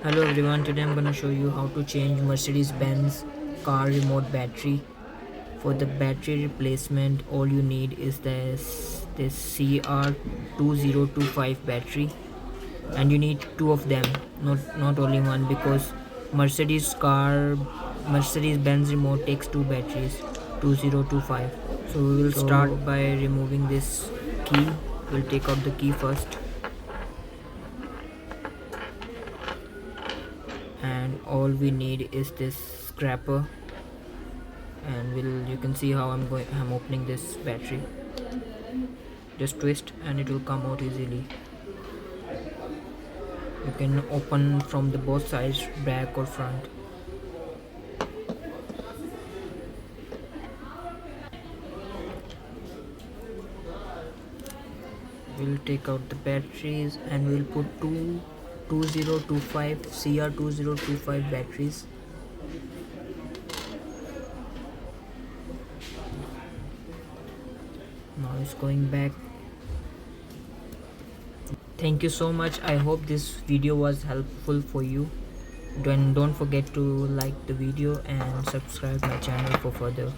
Hello everyone, today I'm gonna show you how to change Mercedes-Benz car remote battery. For the battery replacement, all you need is this CR2025 battery, and you need two of them, not only one, because Mercedes-Benz remote takes two batteries, 2025. So we will start by removing this key. We'll take out the key first. And all we need is this scraper, and you can see how I'm opening this battery. Just twist and it will come out easily. You can open from the both sides, back or front. We'll take out the batteries and we'll put two 2025 CR2025 batteries. Now it's going back. Thank you so much. I hope this video was helpful for you. Don't forget to like the video and subscribe my channel for further